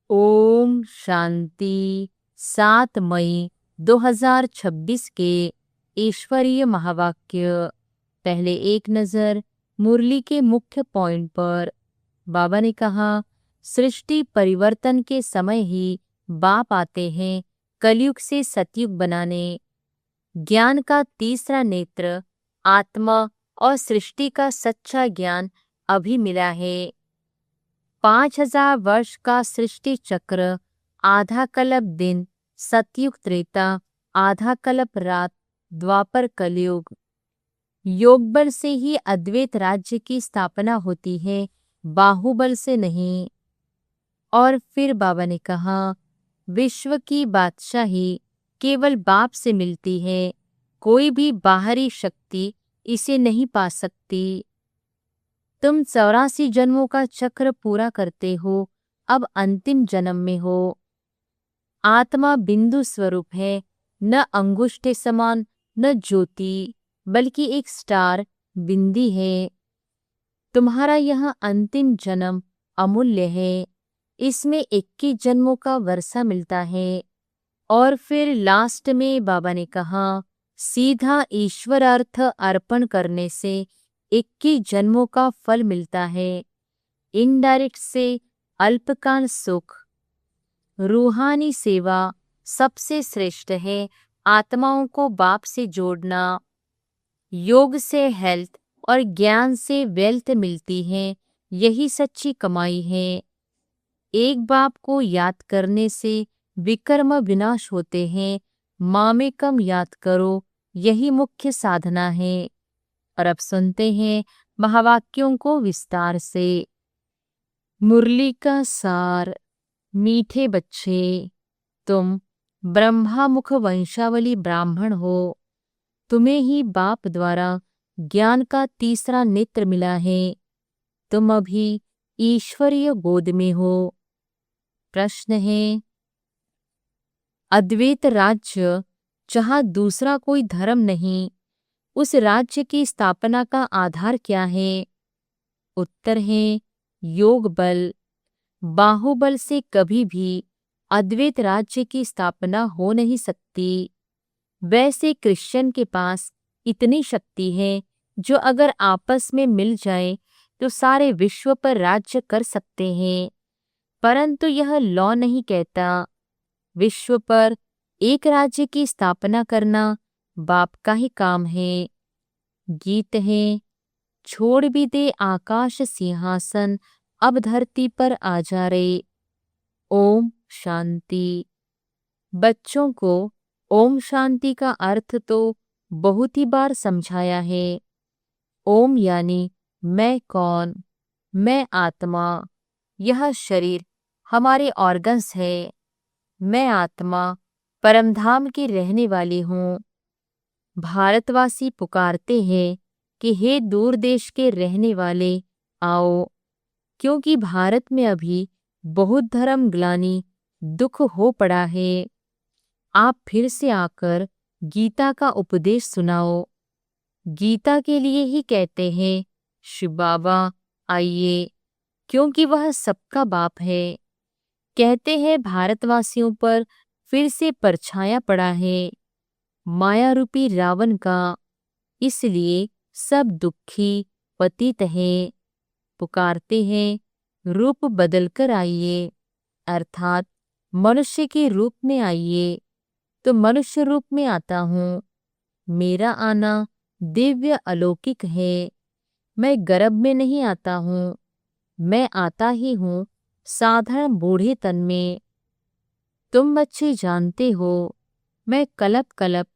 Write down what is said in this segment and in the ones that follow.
ओम शांति। 7 मई 2026 के ईश्वरीय महावाक्य। पहले एक नज़र मुरली के मुख्य पॉइंट पर। बाबा ने कहा, सृष्टि परिवर्तन के समय ही बाप आते हैं कलयुग से सतयुग बनाने। ज्ञान का तीसरा नेत्र आत्मा और सृष्टि का सच्चा ज्ञान अभी मिला है। 5000 वर्ष का सृष्टि चक्र, आधा कल्प दिन सतयुग त्रेता, आधा कल्प रात द्वापर कलयुग। योग बल से ही अद्वैत राज्य की स्थापना होती है, बाहुबल से नहीं। और फिर बाबा ने कहा, विश्व की बादशाही केवल बाप से मिलती है, कोई भी बाहरी शक्ति इसे नहीं पा सकती। तुम 84 जन्मों का चक्र पूरा करते हो, अब अंतिम जन्म में हो। आत्मा बिंदु स्वरूप है, न अंगुष्ठे समान न ज्योति, बल्कि एक स्टार बिंदी है। तुम्हारा यह अंतिम जन्म अमूल्य है, इसमें 21 जन्मों का वर्षा मिलता है। और फिर लास्ट में बाबा ने कहा, सीधा ईश्वर अर्थ अर्पण करने से 21 जन्मों का फल मिलता है। इनडायरेक्ट से अल्पकाल सुख। रूहानी सेवा सबसे श्रेष्ठ है, आत्माओं को बाप से जोड़ना। योग से हेल्थ और ज्ञान से वेल्थ मिलती है, यही सच्ची कमाई है। एक बाप को याद करने से विकर्म विनाश होते हैं, मामेकम याद करो, यही मुख्य साधना है। और अब सुनते हैं महावाक्यों को विस्तार से। मुरली का सार। मीठे बच्चे, तुम ब्रह्मामुख वंशावली ब्राह्मण हो। तुम्हें ही बाप द्वारा ज्ञान का तीसरा नेत्र मिला है। तुम अभी ईश्वरीय गोद में हो। प्रश्न है, अद्वैत राज्य जहाँ दूसरा कोई धर्म नहीं, उस राज्य की स्थापना का आधार क्या है? उत्तर है, योग बल। बाहुबल से कभी भी अद्वैत राज्य की स्थापना हो नहीं सकती। वैसे क्रिश्चियन के पास इतनी शक्ति है जो अगर आपस में मिल जाए तो सारे विश्व पर राज्य कर सकते हैं, परंतु यह लॉ नहीं कहता। विश्व पर एक राज्य की स्थापना करना बाप का ही काम है। गीत है, छोड़ भी दे आकाश सिंहासन, अब धरती पर आ जा रे। ओम शांति। बच्चों को ओम शांति का अर्थ तो बहुत ही बार समझाया है। ओम यानी मैं कौन? मैं आत्मा। यह शरीर हमारे ऑर्गन्स है। मैं आत्मा परमधाम की रहने वाली हूँ। भारतवासी पुकारते हैं कि हे दूर देश के रहने वाले आओ, क्योंकि भारत में अभी बहुत धर्म ग्लानि दुख हो पड़ा है। आप फिर से आकर गीता का उपदेश सुनाओ। गीता के लिए ही कहते हैं, शिव बाबा आइए, क्योंकि वह सबका बाप है। कहते हैं भारतवासियों पर फिर से परछाया पड़ा है माया रूपी रावण का, इसलिए सब दुखी पतित हैं। पुकारते हैं, रूप बदलकर आइए, अर्थात मनुष्य के रूप में आइए। तो मनुष्य रूप में आता हूँ। मेरा आना दिव्य अलौकिक है। मैं गर्भ में नहीं आता हूँ, मैं आता ही हूँ साधारण बूढ़े तन में। तुम बच्चे जानते हो, मैं कलप कलप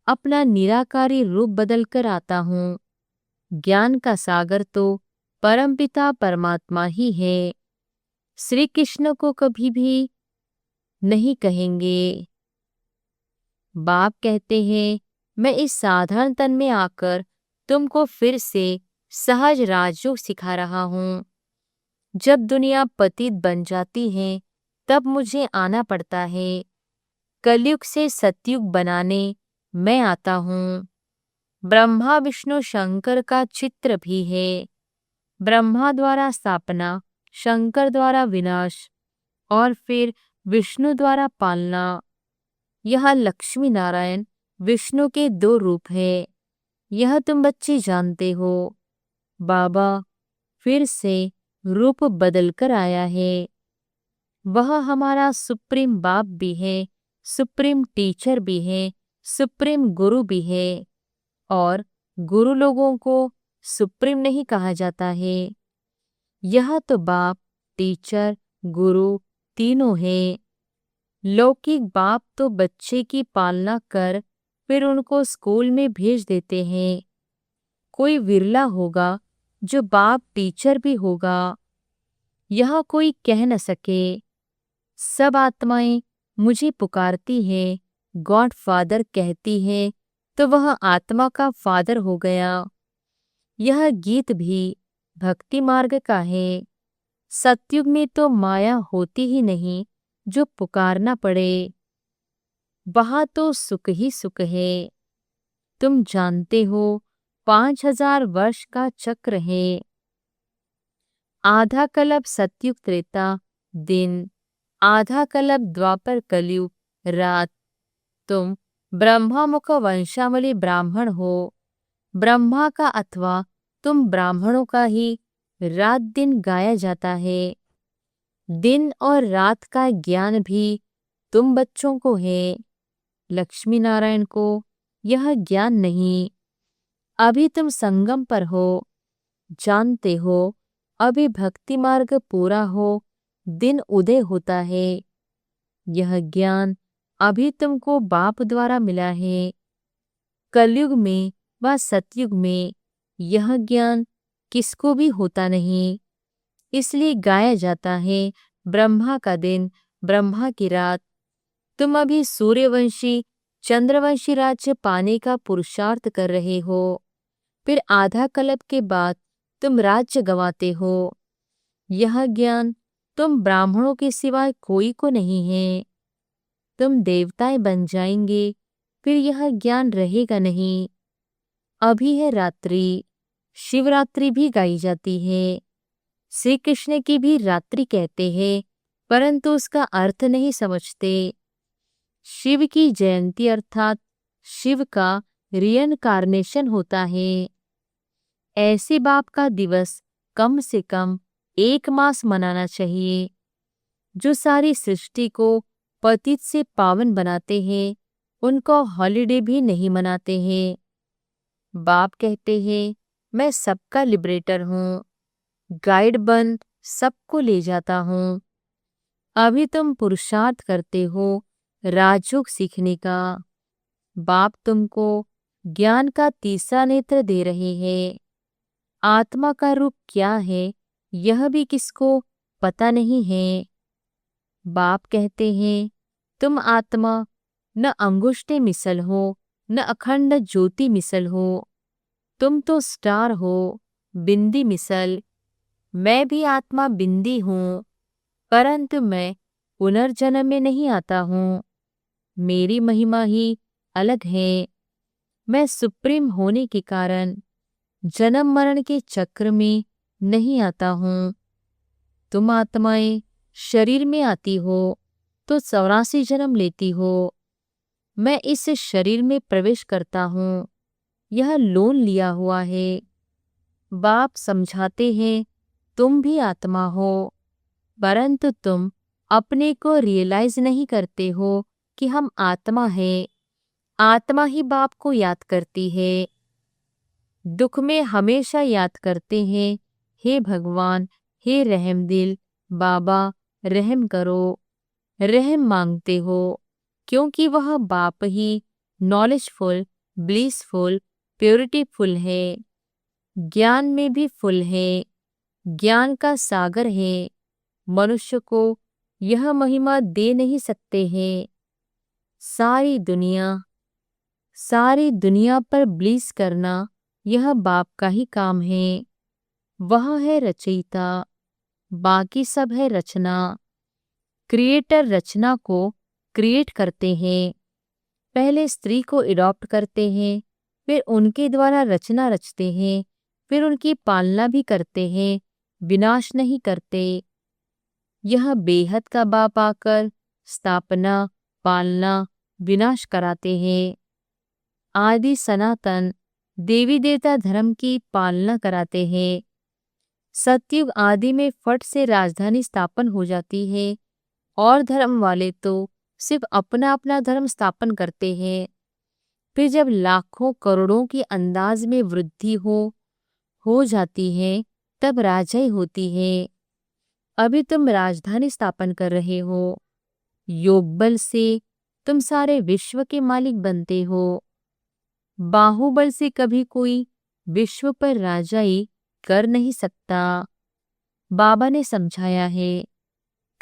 अपना निराकारी रूप बदल कर आता हूँ। ज्ञान का सागर तो परमपिता परमात्मा ही है। श्री कृष्ण को कभी भी नहीं कहेंगे। बाप कहते हैं, मैं इस साधारण तन में आकर तुमको फिर से सहज राजयोग सिखा रहा हूँ। जब दुनिया पतित बन जाती है तब मुझे आना पड़ता है। कलयुग से सतयुग बनाने मैं आता हूँ। ब्रह्मा विष्णु शंकर का चित्र भी है। ब्रह्मा द्वारा स्थापना, शंकर द्वारा विनाश और फिर विष्णु द्वारा पालना। यह लक्ष्मी नारायण विष्णु के दो रूप है, यह तुम बच्चे जानते हो। बाबा फिर से रूप बदलकर आया है। वह हमारा सुप्रीम बाप भी है, सुप्रीम टीचर भी है, सुप्रीम गुरु भी है। और गुरु लोगों को सुप्रीम नहीं कहा जाता है। यह तो बाप, टीचर, गुरु तीनों है। लौकिक बाप तो बच्चे की पालना कर फिर उनको स्कूल में भेज देते हैं। कोई विरला होगा जो बाप टीचर भी होगा। यह कोई कह न सके। सब आत्माएं मुझे पुकारती है, गॉड फादर कहती है, तो वह आत्मा का फादर हो गया। यह गीत भी भक्ति मार्ग का है। सतयुग में तो माया होती ही नहीं जो पुकारना पड़े। वहाँ तो सुख ही सुख है। तुम जानते हो 5000 वर्ष का चक्र है। आधा कल्प सतयुग त्रेता दिन, आधा कल्प द्वापर कलयुग रात। तुम ब्रह्मा मुख वंशावली ब्राह्मण हो। ब्रह्मा का अथवा तुम ब्राह्मणों का ही रात दिन गाया जाता है। दिन और रात का ज्ञान भी तुम बच्चों को है। लक्ष्मी नारायण को यह ज्ञान नहीं। अभी तुम संगम पर हो, जानते हो। अभी भक्ति मार्ग पूरा हो, दिन उदय होता है। यह ज्ञान अभी तुमको बाप द्वारा मिला है। कलयुग में व सतयुग में यह ज्ञान किसको भी होता नहीं। इसलिए गाया जाता है ब्रह्मा का दिन, ब्रह्मा की रात। तुम अभी सूर्यवंशी चंद्रवंशी राज्य पाने का पुरुषार्थ कर रहे हो। फिर आधा कल्प के बाद तुम राज्य गंवाते हो। यह ज्ञान तुम ब्राह्मणों के सिवाय कोई को नहीं है। तुम देवताएं बन जाएंगे, फिर यह ज्ञान रहेगा नहीं। अभी है रात्रि, शिवरात्रि भी गाई जाती है। श्री कृष्ण की भी रात्रि कहते हैं, परंतु उसका अर्थ नहीं समझते। शिव की जयंती अर्थात शिव का रियनकार्नेशन होता है। ऐसे बाप का दिवस कम से कम 1 मास मनाना चाहिए। जो सारी सृष्टि को पतित से पावन बनाते हैं, उनको हॉलिडे भी नहीं मनाते हैं। बाप कहते हैं, मैं सबका लिबरेटर हूँ, गाइड बन सबको ले जाता हूँ। अभी तुम पुरुषार्थ करते हो राजयोग सीखने का। बाप तुमको ज्ञान का तीसरा नेत्र दे रहे हैं। आत्मा का रूप क्या है यह भी किसको पता नहीं है। बाप कहते हैं, तुम आत्मा न अंगुष्ठे मिसल हो, न अखंड ज्योति मिसल हो। तुम तो स्टार हो, बिंदी मिसल। मैं भी आत्मा बिंदी हूँ, परंतु मैं पुनर्जन्म में नहीं आता हूँ। मेरी महिमा ही अलग है। मैं सुप्रीम होने के कारण जन्म मरण के चक्र में नहीं आता हूँ। तुम आत्माएं शरीर में आती हो तो 84 जन्म लेती हो। मैं इस शरीर में प्रवेश करता हूँ, यह लोन लिया हुआ है। बाप समझाते हैं, तुम भी आत्मा हो, परंतु तुम अपने को रियलाइज नहीं करते हो कि हम आत्मा है। आत्मा ही बाप को याद करती है। दुख में हमेशा याद करते हैं, हे भगवान, हे रहमदिल बाबा, रहम करो। रहम मांगते हो क्योंकि वह बाप ही नॉलेजफुल, ब्लिसफुल, प्योरिटीफुल है। ज्ञान में भी फुल है, ज्ञान का सागर है। मनुष्य को यह महिमा दे नहीं सकते हैं। सारी दुनिया पर ब्लीस करना यह बाप का ही काम है। वह है रचयिता, बाकी सब है रचना। क्रिएटर रचना को क्रिएट करते हैं। पहले स्त्री को एडॉप्ट करते हैं, फिर उनके द्वारा रचना रचते हैं, फिर उनकी पालना भी करते हैं, विनाश नहीं करते। यह बेहद का बाप आकर स्थापना, पालना, विनाश कराते हैं। आदि सनातन देवी देवता धर्म की पालना कराते हैं। सतयुग आदि में फट से राजधानी स्थापन हो जाती है और धर्म वाले तो सिर्फ अपना अपना धर्म स्थापन करते हैं। फिर जब लाखों करोड़ों की अंदाज में वृद्धि हो जाती है, तब राजाई होती है। अभी तुम राजधानी स्थापन कर रहे हो। योग बल से तुम सारे विश्व के मालिक बनते हो। बाहुबल से कभी कोई विश्व पर राजाई कर नहीं सकता। बाबा ने समझाया है,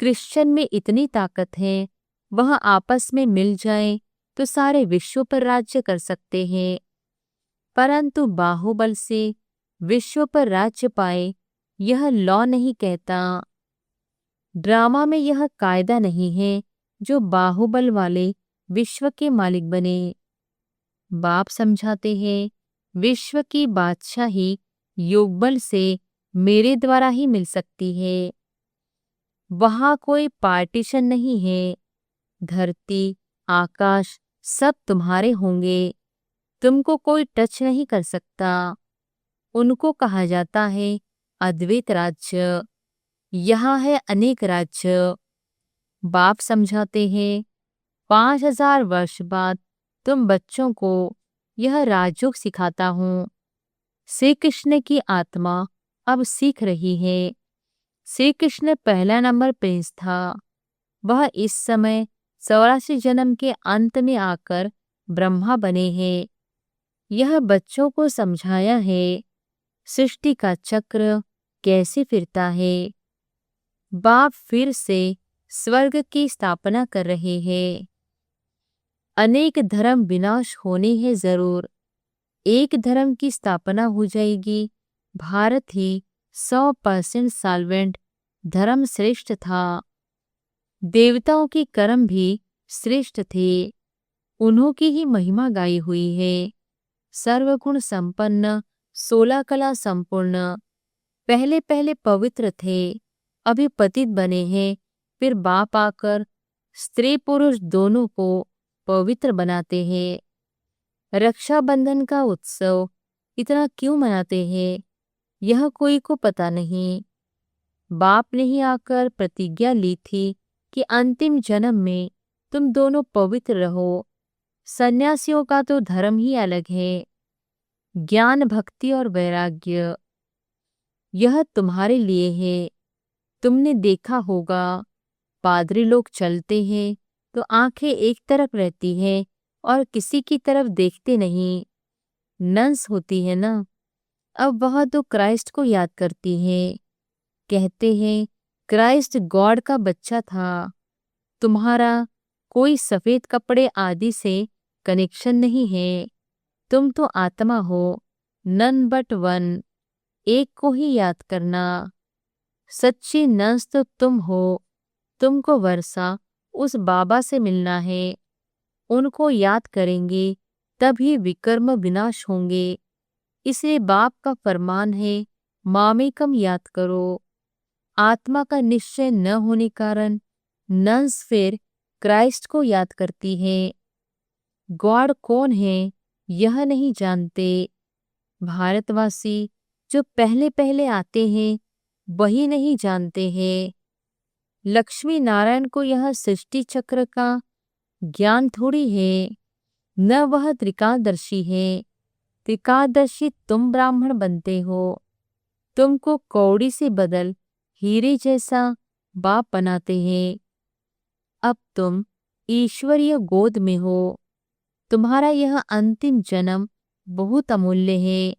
क्रिश्चियन में इतनी ताकत है, वह आपस में मिल जाए तो सारे विश्व पर राज्य कर सकते हैं, परंतु बाहुबल से विश्व पर राज्य पाए, यह लॉ नहीं कहता। ड्रामा में यह कायदा नहीं है जो बाहुबल वाले विश्व के मालिक बने। बाप समझाते हैं, विश्व की बादशाही योगबल से मेरे द्वारा ही मिल सकती है। वहां कोई पार्टीशन नहीं है। धरती, आकाश सब तुम्हारे होंगे। तुमको कोई टच नहीं कर सकता। उनको कहा जाता है अद्वैत राज्य। यहाँ है अनेक राज्य। बाप समझाते हैं, 5000 वर्ष बाद तुम बच्चों को यह राजयोग सिखाता हूँ। श्री कृष्ण की आत्मा अब सीख रही है। श्री कृष्ण पहला नंबर प्रिंस था। वह इस समय 84 जन्म के अंत में आकर ब्रह्मा बने हैं। यह बच्चों को समझाया है सृष्टि का चक्र कैसे फिरता है। बाप फिर से स्वर्ग की स्थापना कर रहे हैं। अनेक धर्म विनाश होने हैं जरूर, एक धर्म की स्थापना हो जाएगी। भारत ही 100% साल्वेंट धर्म श्रेष्ठ था। देवताओं के कर्म भी श्रेष्ठ थे, उन्हों की ही महिमा गाई हुई है। सर्वगुण संपन्न, 16 कला संपूर्ण। पहले पहले पवित्र थे, अभी पतित बने हैं। फिर बाप आकर स्त्री पुरुष दोनों को पवित्र बनाते हैं। रक्षाबंधन का उत्सव इतना क्यों मनाते हैं, यह कोई को पता नहीं। बाप ने ही आकर प्रतिज्ञा ली थी कि अंतिम जन्म में तुम दोनों पवित्र रहो। सन्यासियों का तो धर्म ही अलग है, ज्ञान, भक्ति और वैराग्य। यह तुम्हारे लिए है। तुमने देखा होगा, पादरी लोग चलते हैं तो आंखें एक तरफ रहती हैं और किसी की तरफ देखते नहीं। नंस होती है ना, अब वह तो क्राइस्ट को याद करती है। कहते हैं क्राइस्ट गॉड का बच्चा था। तुम्हारा कोई सफेद कपड़े आदि से कनेक्शन नहीं है। तुम तो आत्मा हो, नन बट वन। एक को ही याद करना। सच्ची नंस तो तुम हो। तुमको वर्षा उस बाबा से मिलना है। उनको याद करेंगे तभी विकर्म विनाश होंगे। इसलिए बाप का फरमान है, मामेकम याद करो। आत्मा का निश्चय न होने कारण नंस फिर क्राइस्ट को याद करती है। गॉड कौन है यह नहीं जानते। भारतवासी जो पहले पहले आते हैं वही नहीं जानते हैं। लक्ष्मी नारायण को यह सृष्टि चक्र का ज्ञान थोड़ी है, न वह त्रिकालदर्शी है। त्रिकालदर्शी तुम ब्राह्मण बनते हो। तुमको कौड़ी से बदल हीरे जैसा बाप बनाते हैं। अब तुम ईश्वरीय गोद में हो। तुम्हारा यह अंतिम जन्म बहुत अमूल्य है।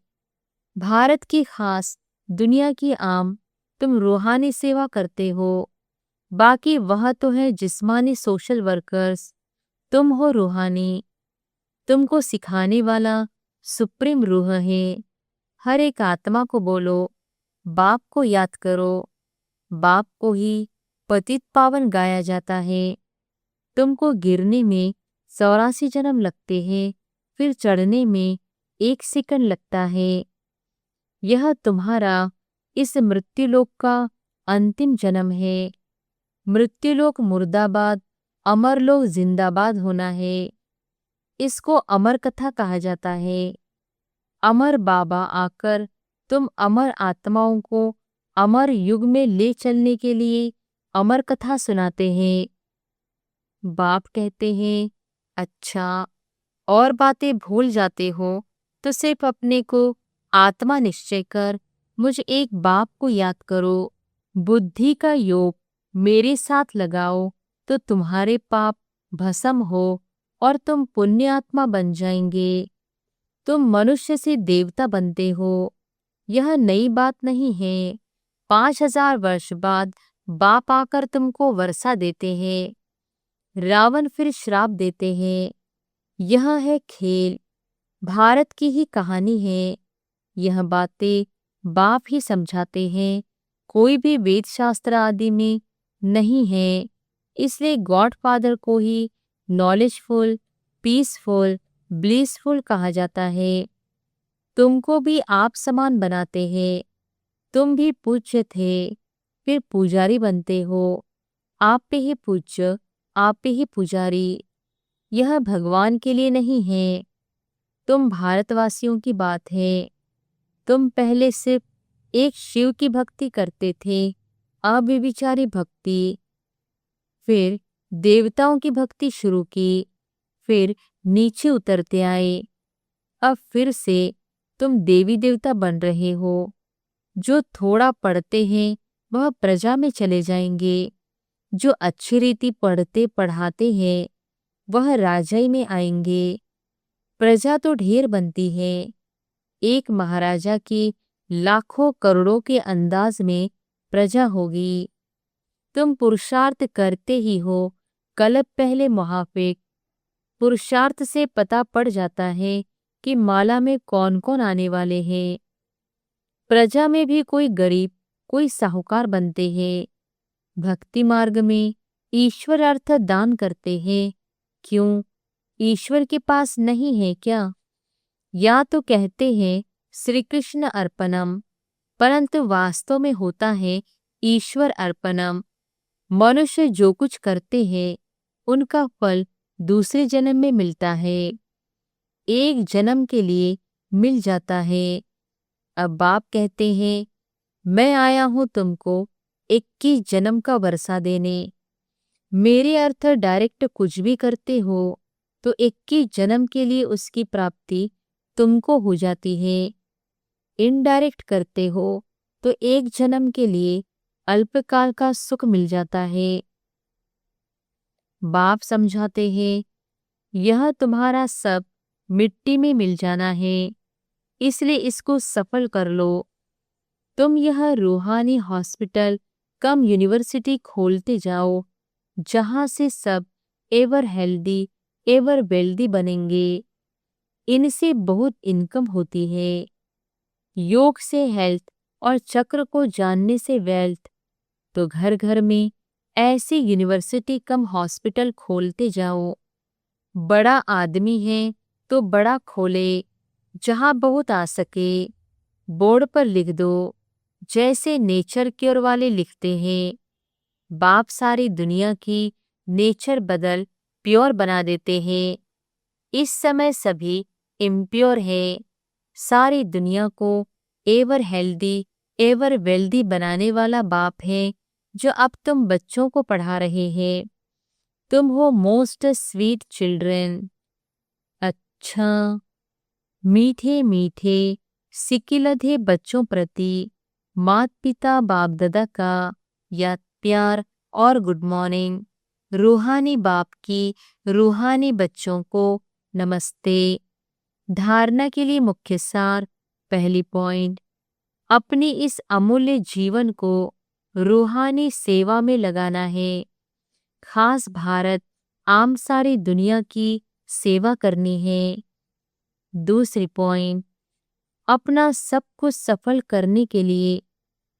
भारत की खास, दुनिया की आम, तुम रूहानी सेवा करते हो। बाकी वह तो है जिस्मानी सोशल वर्कर्स, तुम हो रूहानी। तुमको सिखाने वाला सुप्रीम रूह है। हर एक आत्मा को बोलो, बाप को याद करो। बाप को ही पतित पावन गाया जाता है। तुमको गिरने में 84 जन्म लगते हैं, फिर चढ़ने में 1 सेकंड लगता है। यह तुम्हारा इस मृत्युलोक का अंतिम जन्म है। मृत्युलोक मुर्दाबाद, अमरलोक जिंदाबाद होना है। इसको अमर कथा कहा जाता है। अमर बाबा आकर तुम अमर आत्माओं को अमर युग में ले चलने के लिए अमर कथा सुनाते हैं। बाप कहते हैं, अच्छा, और बातें भूल जाते हो तो सिर्फ अपने को आत्मा निश्चय कर मुझ एक बाप को याद करो। बुद्धि का योग मेरे साथ लगाओ तो तुम्हारे पाप भस्म हो और तुम पुण्य आत्मा बन जाएंगे। तुम मनुष्य से देवता बनते हो। यह नई बात नहीं है। 5000 वर्ष बाद बाप आकर तुमको वर्षा देते हैं। रावण फिर श्राप देते हैं। यह है खेल, भारत की ही कहानी है। यह बातें बाप ही समझाते हैं, कोई भी वेद शास्त्र आदि में नहीं है। इसलिए गॉड फादर को ही नॉलेजफुल, पीसफुल, ब्लिसफुल कहा जाता है। तुमको भी आप समान बनाते हैं। तुम भी पूज्य थे, फिर पुजारी बनते हो। आप पे ही पूज्य, आप पे ही पुजारी। यह भगवान के लिए नहीं है, तुम भारतवासियों की बात है। तुम पहले सिर्फ एक शिव की भक्ति करते थे, अव्यभिचारी भक्ति। फिर देवताओं की भक्ति शुरू की, फिर नीचे उतरते आए। अब फिर से तुम देवी देवता बन रहे हो। जो थोड़ा पढ़ते हैं वह प्रजा में चले जाएंगे। जो अच्छी रीति पढ़ते पढ़ाते हैं वह राजाई में आएंगे। प्रजा तो ढेर बनती है। एक महाराजा की लाखों करोड़ों के अंदाज में प्रजा होगी। तुम पुरुषार्थ करते ही हो, कल्प पहले मुहाफिक। पुरुषार्थ से पता पड़ जाता है कि माला में कौन कौन आने वाले हैं। प्रजा में भी कोई गरीब, कोई साहूकार बनते हैं। भक्ति मार्ग में ईश्वर अर्थ दान करते हैं। क्यों? ईश्वर के पास नहीं है क्या? या तो कहते हैं श्री कृष्ण अर्पणम, परंतु वास्तव में होता है ईश्वर अर्पणम। मनुष्य जो कुछ करते हैं उनका फल दूसरे जन्म में मिलता है, एक जन्म के लिए मिल जाता है। अब बाप कहते हैं, मैं आया हूं तुमको 21 जन्म का वर्षा देने। मेरे अर्थ डायरेक्ट कुछ भी करते हो तो 21 जन्म के लिए उसकी प्राप्ति तुमको हो जाती है। इनडायरेक्ट करते हो तो एक जन्म के लिए अल्पकाल का सुख मिल जाता है। बाप समझाते हैं, यह तुम्हारा सब मिट्टी में मिल जाना है, इसलिए इसको सफल कर लो। तुम यह रूहानी हॉस्पिटल कम यूनिवर्सिटी खोलते जाओ, जहां से सब एवर हेल्दी, एवर वेल्दी बनेंगे। इनसे बहुत इनकम होती है। योग से हेल्थ और चक्र को जानने से वेल्थ। तो घर घर में ऐसी यूनिवर्सिटी कम हॉस्पिटल खोलते जाओ। बड़ा आदमी है तो बड़ा खोले, जहां बहुत आ सके। बोर्ड पर लिख दो, जैसे नेचर क्योर वाले लिखते हैं। बाप सारी दुनिया की नेचर बदल प्योर बना देते हैं। इस समय सभी इम्प्योर है। सारी दुनिया को एवर हेल्दी, एवर वेल्दी बनाने वाला बाप है, जो अब तुम बच्चों को पढ़ा रहे हैं। तुम हो मोस्ट स्वीट चिल्ड्रन। अच्छा, मीठे मीठे सिकिलधे बच्चों प्रति मात पिता बाप दादा का याद, प्यार और गुड मॉर्निंग। रूहानी बाप की रूहानी बच्चों को नमस्ते। धारणा के लिए मुख्य सार, पहली पॉइंट, अपनी इस अमूल्य जीवन को रूहानी सेवा में लगाना है। खास भारत, आम सारी दुनिया की सेवा करनी है। दूसरी पॉइंट, अपना सब कुछ सफल करने के लिए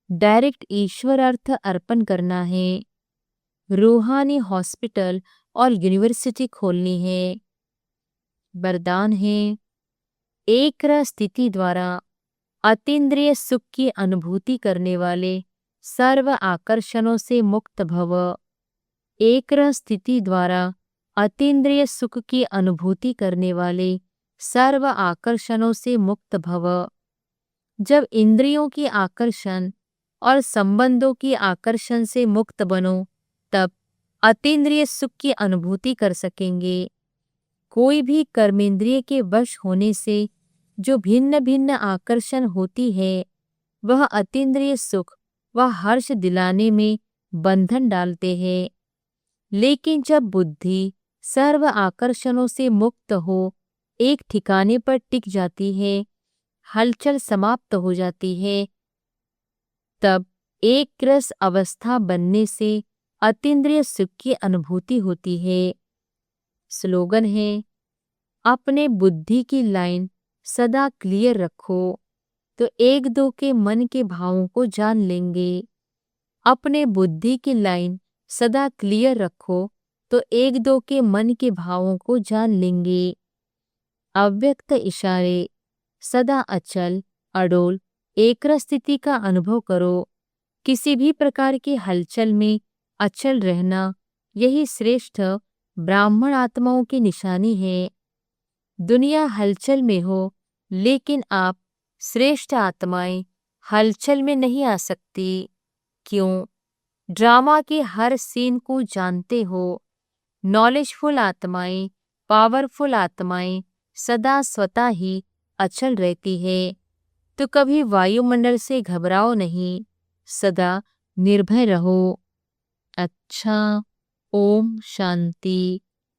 डायरेक्ट ईश्वर अर्थ अर्पण करना है। रूहानी हॉस्पिटल और यूनिवर्सिटी खोलनी है। वरदान है, एक स्थिति द्वारा अतीन्द्रिय सुख की अनुभूति करने वाले सर्व आकर्षणों से मुक्त भव। एकरस स्थिति द्वारा अतीन्द्रिय सुख की अनुभूति करने वाले सर्व आकर्षणों से मुक्त भव। जब इंद्रियों की आकर्षण और संबंधों की आकर्षण से मुक्त बनो, तब अतीन्द्रिय सुख की अनुभूति कर सकेंगे। कोई भी कर्मेंद्रिय के वश होने से जो भिन्न भिन्न आकर्षण होती है, वह अतीन्द्रिय सुख व हर्ष दिलाने में बंधन डालते हैं। लेकिन जब बुद्धि सर्व आकर्षणों से मुक्त हो एक ठिकाने पर टिक जाती है, हलचल समाप्त हो जाती है, तब एक रस अवस्था बनने से अतीन्द्रिय सुख की अनुभूति होती है। स्लोगन है, अपने बुद्धि की लाइन सदा क्लियर रखो तो एक दो के मन के भावों को जान लेंगे। अपने बुद्धि की लाइन सदा क्लियर रखो तो एक दो के मन के भावों को जान लेंगे। अव्यक्त इशारे, सदा अचल अडोल एकरस स्थिति का अनुभव करो। किसी भी प्रकार की हलचल में अचल रहना, यही श्रेष्ठ ब्राह्मण आत्माओं की निशानी है। दुनिया हलचल में हो, लेकिन आप श्रेष्ठ आत्माएं हलचल में नहीं आ सकती। क्यों? ड्रामा के हर सीन को जानते हो। नॉलेजफुल आत्माएं, पावरफुल आत्माएं सदा स्वतः ही अचल रहती है। तो कभी वायुमंडल से घबराओ नहीं, सदा निर्भय रहो। अच्छा, ओम शांति।